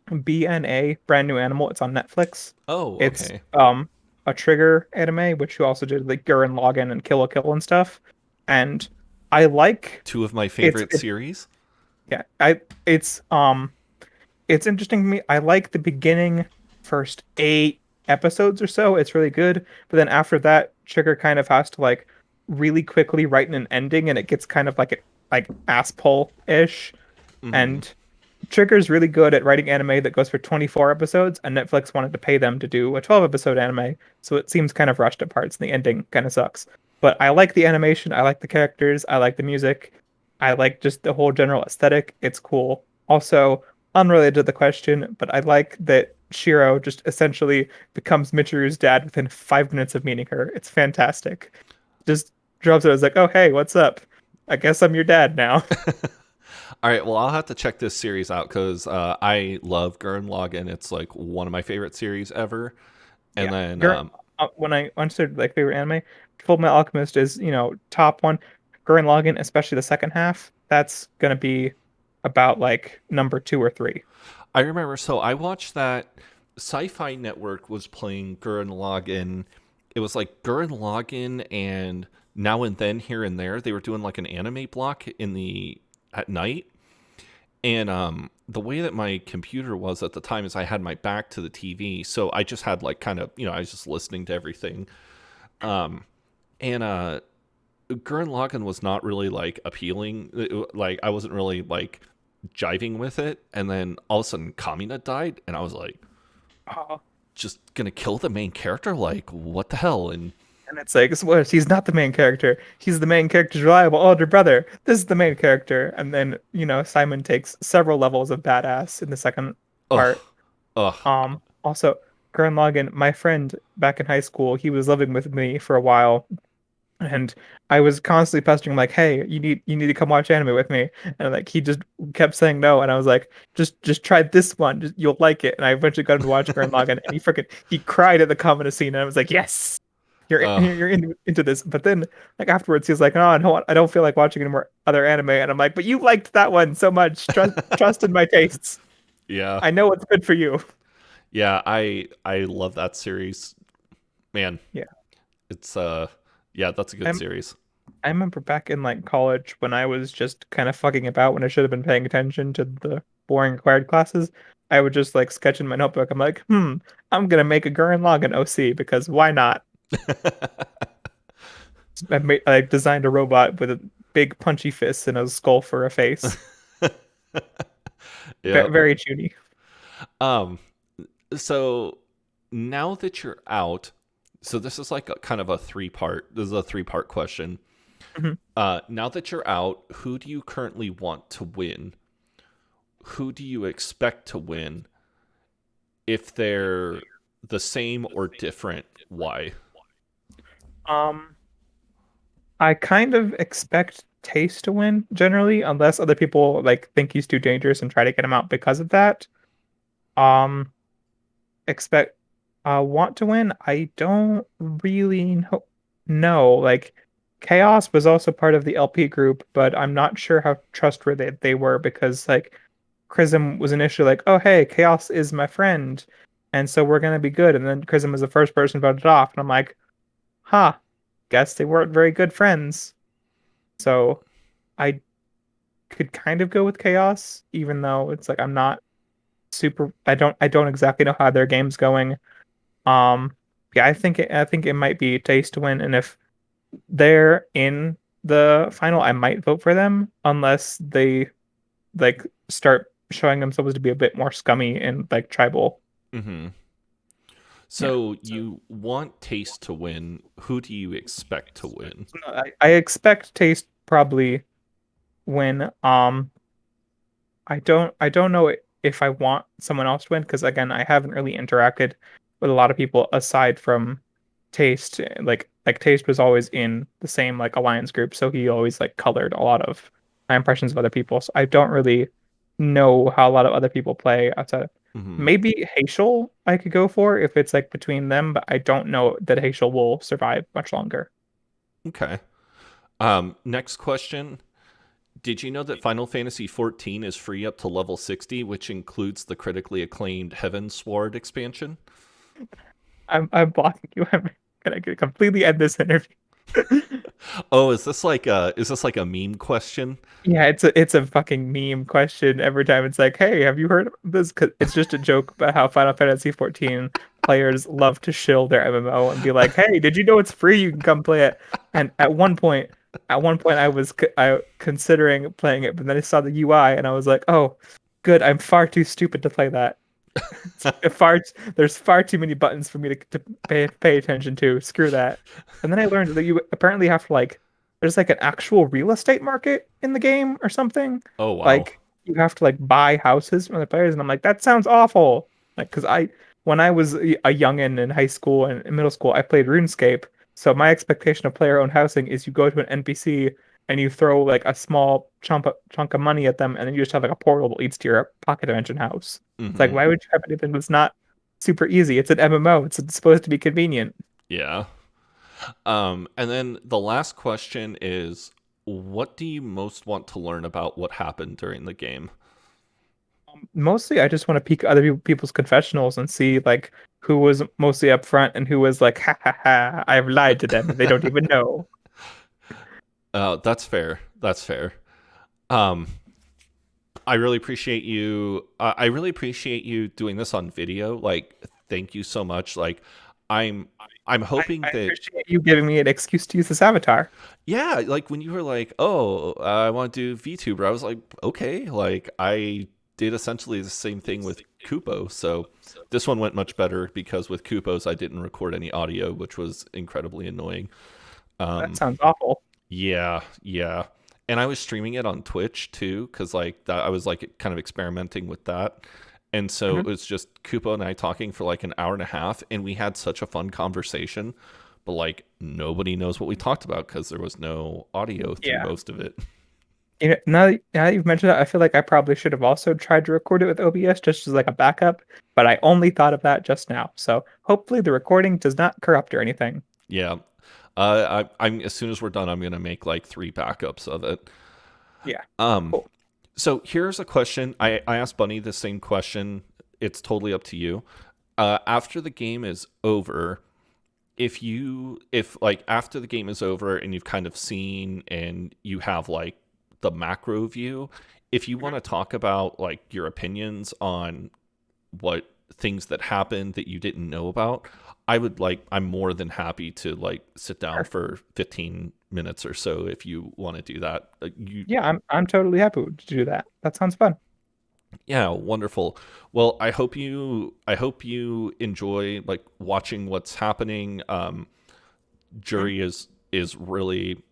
BNA, Brand New Animal, it's on Netflix. Oh, It's okay. a Trigger anime, which you also did like Gurren Lagann and Kill la Kill and stuff. And I like Two of my it's favorite it series. yeah, I it's interesting to me. I like the beginning first 8 episodes or so. It's really good, but then after that, Trigger kind of has to like really quickly write an ending, and it gets kind of like ass pull ish. Mm-hmm. And Trigger's really good at writing anime that goes for 24 episodes, and Netflix wanted to pay them to do a 12-episode anime, so it seems kind of rushed at parts, and the ending kind of sucks. But I like the animation, I like the characters, I like the music, I like just the whole general aesthetic. It's cool. Also, unrelated to the question, but I like that Shiro just essentially becomes Michiru's dad within 5 minutes of meeting her. It's fantastic. Just drops it as like, oh hey, what's up? I guess I'm your dad now. All right, well, I'll have to check this series out because I love Gurren Lagann. It's like one of my favorite series ever. And Yeah. then, When I understood like favorite anime, Full Metal Alchemist is, top one. Gurren Lagann, especially the second half, that's gonna be about like number two or three. I remember, so I watched that Sci-Fi Network was playing Gurren Lagann. It was like Gurren Lagann and Now and Then Here and There. They were doing like an anime block at night. And the way that my computer was at the time is I had my back to the TV, so I just had like kind of I was just listening to everything. And Gurren Lagann was not really like appealing. Like I wasn't really like jiving with it. And then all of a sudden Kamina died, and I was like, Oh, just gonna kill the main character? Like what the hell? And and it's like, spoilers, he's not the main character. He's the main character's reliable older brother. This is the main character. And then, Simon takes several levels of badass in the second ugh, part. ugh. Also, Gurren Lagann, my friend back in high school, he was living with me for a while, and I was constantly pestering him like, "Hey, you need to come watch anime with me." And like he just kept saying no, and I was like, "Just try this one. You'll like it." And I eventually got him to watch Gurren Lagann, and he cried at the Kamina scene, and I was like, "Yes." You're Oh, you're into this." But then like afterwards, he's like, "Oh, I don't feel like watching any more other anime." And I'm like, "But you liked that one so much. Trust in my tastes. yeah. I know what's good for you." Yeah, I love that series. Man, Yeah. it's yeah, that's a good I'm series. I remember back in like college when I was just kind of fucking about when I should have been paying attention to the boring required classes. I would just like sketch in my notebook. I'm like, I'm gonna make a Gurren Lagann OC because why not? I designed a robot with a big punchy fist and a skull for a face. Yeah. Very chuny. Um so now that you're out, so this is like a kind of a this is a three-part question. Mhm. Now that you're out, who do you currently want to win? Who do you expect to win? If they're the same or different, why? Um, I kind of expect Taste to win generally, unless other people like think he's too dangerous and try to get him out because of that. Um, expect want to win. I don't really know. Like Chaos was also part of the LP group, but I'm not sure how trustworthy they were because like Chrism was initially like, "Oh hey, Chaos is my friend, and so we're gonna be good." And then Chrism was the first person voted off, and I'm like, "Huh, guess they weren't very good friends." So I could kind of go with Chaos, even though it's like I'm not super. I don't exactly know how their game's going. Um, yeah, I think it might be Taste to win, and if they're in the final, I might vote for them unless they like start showing themselves to be a bit more scummy and like tribal. Mm-hmm. Yeah. So you want Taste to win. Who do you expect to win? So, no, I expect Taste probably win. I don't know if I want someone else to win because again, I haven't really interacted with a lot of people aside from Taste. Like Taste was always in the same like alliance group, so he always like colored a lot of my impressions of other people. So I don't really know how a lot of other people play outside. Mm-hmm. Maybe Haishel I could go for if it's like between them, but I don't know that Haishel will survive much longer. Okay. Next question. Did you know that Final Fantasy XIV is free up to level 60, which includes the critically acclaimed Heaven Sword expansion? I'm blocking you. I'm gonna completely end this interview. Oh, is this like a meme question? Yeah, it's a fucking meme question every time. It's like, hey, have you heard of this? 'Cause it's just a joke about how Final Fantasy 14 players love to shill their MMO and be like, hey, did you know it's free? You can come play it. And at one point, I considering playing it, but then I saw the UI and I was like, oh, good, I'm far too stupid to play that. Far there's far too many buttons for me to pay attention to. Screw that. And then I learned that you apparently have to like there's like an actual real estate market in the game or something. Oh, wow. Like you have to like buy houses from the players, and I'm like, that sounds awful. Like, because when I was a youngin in high school and in middle school, I played RuneScape. So my expectation of player-owned housing is you go to an NPC and you throw like a small chunk of money at them, and then you just have like a portal that leads to your pocket dimension house. It's like, Mm-hmm. why would you have anything that's not super easy? It's an MMO. It's supposed to be convenient. Yeah. And then the last question is, what do you most want to learn about what happened during the game? Mostly, I just want to peek other people's confessionals and see like who was mostly upfront and who was like, ha ha ha, I've lied to them and they don't even know. That's fair. That's fair. Um, I really appreciate you doing this on video. Like, thank you so much. Like, I'm I'm hoping I that appreciate you giving me an excuse to use this avatar. yeah, like when you were like, "Oh, I want to do VTuber," I was like, "Okay." Like, I did essentially the same thing with Kupo. So this one went much better because with Kupos I didn't record any audio, which was incredibly annoying. That Um, sounds awful. yeah, yeah. And I was streaming it on Twitch too, because like that I was like kind of experimenting with that. And so it Mhm. was just Kupo and I talking for like an hour and a half, and we had such a fun conversation. But like nobody knows what we talked about because there was no audio through Yeah. most of it. Now that you've mentioned it, I feel like I probably should have also tried to record it with OBS just as like a backup, but I only thought of that just now. So hopefully the recording does not corrupt or anything. Yeah. I'm as soon as we're done, I'm gonna make like 3 backups of it. Yeah, Um, cool. so here's a question. I asked Bunny the same question. It's totally up to you. After the game is over, if like after the game is over and you've kind of seen and you have like the macro view, if you want Mhm. to talk about like your opinions on what things that happened that you didn't know about, I'm more than happy to like sit down Sure. for 15 minutes or so if you want to do that. You Yeah, I'm totally happy to do that. That sounds fun. Yeah, wonderful. Well, I hope you enjoy like watching what's happening. Mhm. Jury is really,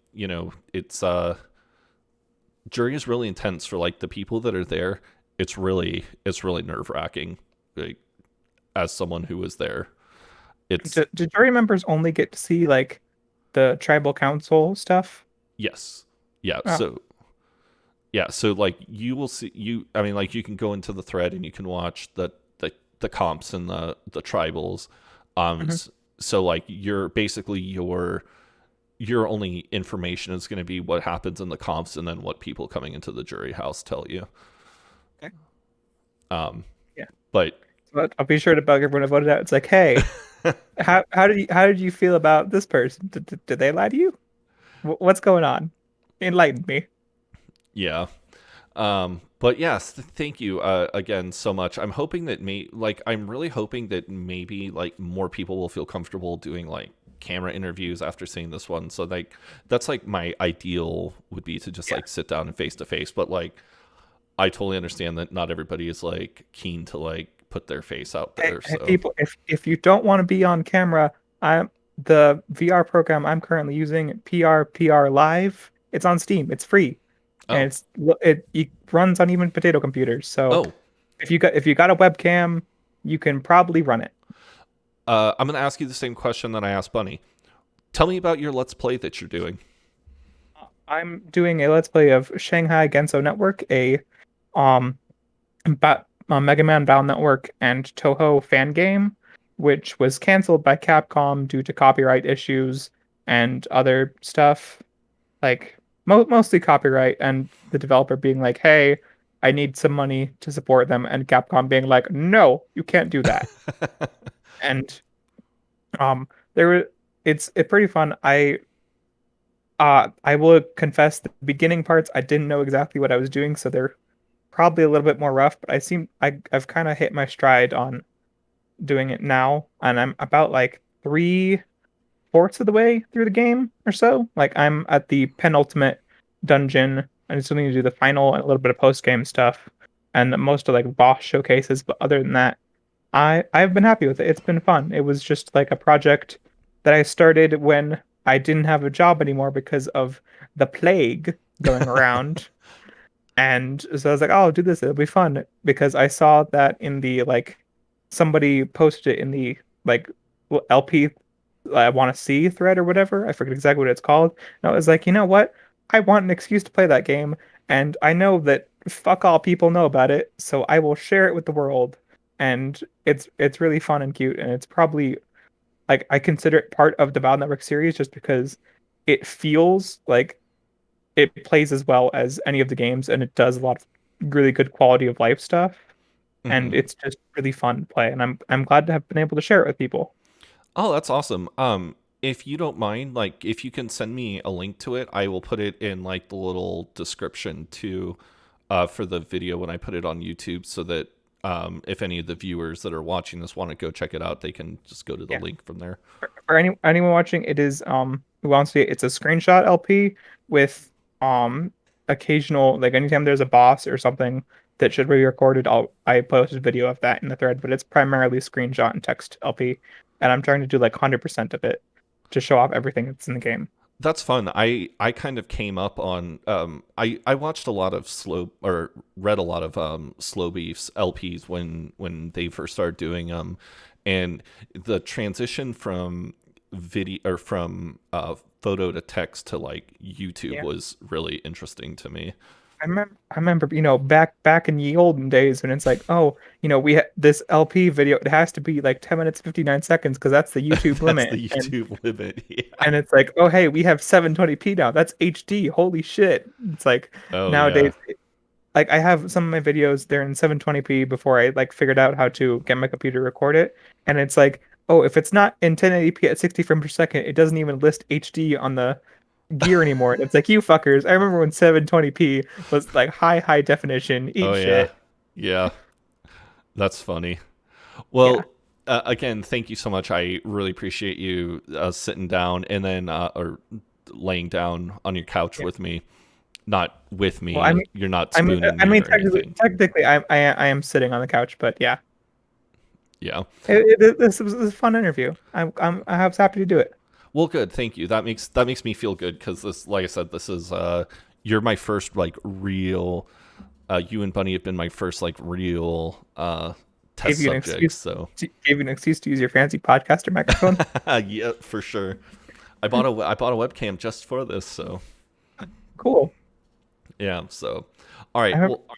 jury is really intense for like the people that are there. It's really nerve-wracking, like, as someone who was there. It's Do jury members only get to see like the tribal council stuff? Yes. Yeah, Oh. so like you will see you I mean like you can go into the thread and you can watch the comps and the tribals. um Mhm. s- so like your only information is going to be what happens in the comps and then what people coming into the jury house tell you. Okay. um Yeah. but So I'll be sure to bug everyone who voted out. It's like, hey, how did you feel about this person? Did they lie to you? What's going on? Enlighten me. yeah. But yes, thank you again so much. I'm really hoping that maybe like more people will feel comfortable doing like camera interviews after seeing this one. So like that's like my ideal would be to just Yeah. like sit down and face to face. But like I totally understand that not everybody is like keen to like put their face out Hey, there. hey, So people, if you don't want to be on camera, I'm the VR program I'm currently using, PrprLive. It's on Steam. It's free, and oh it runs on even potato computers. So oh if you got a webcam, you can probably run it. I'm gonna ask you the same question that I asked Bunny. Tell me about your let's play that you're doing. I'm doing a let's play of Shanghai Genso Network, um a Mega Man Battle Network and Toho fan game, which was canceled by Capcom due to copyright issues and other stuff, like mostly copyright, and the developer being like, "Hey, I need some money to support them," and Capcom being like, "No, you can't do that." And there were it's pretty fun. I will confess the beginning parts I didn't know exactly what I was doing, so they're probably a little bit more rough, but I've kind of hit my stride on doing it now, and I'm about like 3/4 of the way through the game or so. Like I'm at the penultimate dungeon. I still need to do the final and a little bit of post game stuff, and most of like boss showcases. But other than that, I've been happy with it. It's been fun. It was just like a project that I started when I didn't have a job anymore because of the plague going around. And so I was like, oh, I'll do this. It'll be fun because I saw that in the like somebody posted it in the like LP I want to see thread or whatever. I forget exactly what it's called. And I was like, you know what? I want an excuse to play that game, and I know that fuck all people know about it, so I will share it with the world. And it's really fun and cute, and it's probably like I consider it part of the Battle Network series just because it feels like it plays as well as any of the games, and it does a lot of really good quality of life stuff, and Mhm. it's just really fun to play, and I'm glad to have been able to share it with people. Oh, that's awesome. If you don't mind, like, if you can send me a link to it, I will put it in like the little description too, for the video when I put it on YouTube, so that if any of the viewers that are watching this want to go check it out, they can just go to the Yeah. link from there. For anyone watching, it is who wants to see it, it's a screenshot LP with occasional, like anytime there's a boss or something that should be recorded, I post a video of that in the thread, but it's primarily screenshot and text LP, and I'm trying to do like 100% of it to show off everything that's in the game. That's fun. I kind of came up on I watched a lot of slow or read a lot of slow beefs LPs when they first started doing them, and the transition from video or from photo to text to like YouTube Yeah. was really interesting to me. I remember, back in the olden days when it's like, oh, we this LP video, it has to be like 10 minutes 59 seconds because that's the YouTube That's limit. the And YouTube limit. Yeah. and it's like, oh, hey, we have 720p now. That's HD. Holy shit. It's like Oh yeah. nowadays, like I have some of my videos, they're in 720p before I like figured out how to get my computer to record it. And it's like, oh, if it's not in 1080p at 60 frames per second, it doesn't even list HD on the gear anymore. It's like, you fuckers. I remember when 720p was like high definition. Oh Eat yeah. shit. Yeah. That's funny. Yeah. Well, again, thank you so much. I really appreciate you sitting down and then or laying down on your couch Yeah. with me. Not with Well, I me. mean, You're not I mean, spooning I me mean, or technically, anything. technically, I am sitting on the couch, but yeah, Yeah. this was a fun interview. I was happy to do it. Well, good. Thank you. That makes me feel good because this, like I said, this is you're my first like real. You and Bunny have been my first like real Gave test you an subjects. excuse. So Gave you an excuse to use your fancy podcaster microphone. yeah, for sure. I bought a webcam just for this. So Cool. yeah. So all right. I remember, Well,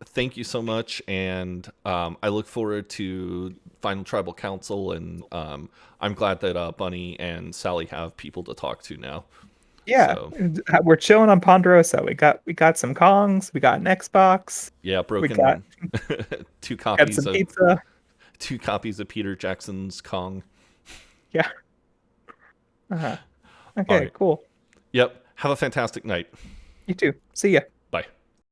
thank you so much, and I look forward to Final Tribal Council, and I'm glad that Bunny and Sally have people to talk to now. yeah, So we're chilling on Ponderosa. We got some Kongs. We got an Xbox. yeah, We got broken two got copies some of pizza. Peter Jackson's Kong. Yeah. Uh-huh. All Okay. right. Cool. Yep. Have a fantastic night. You too. See ya.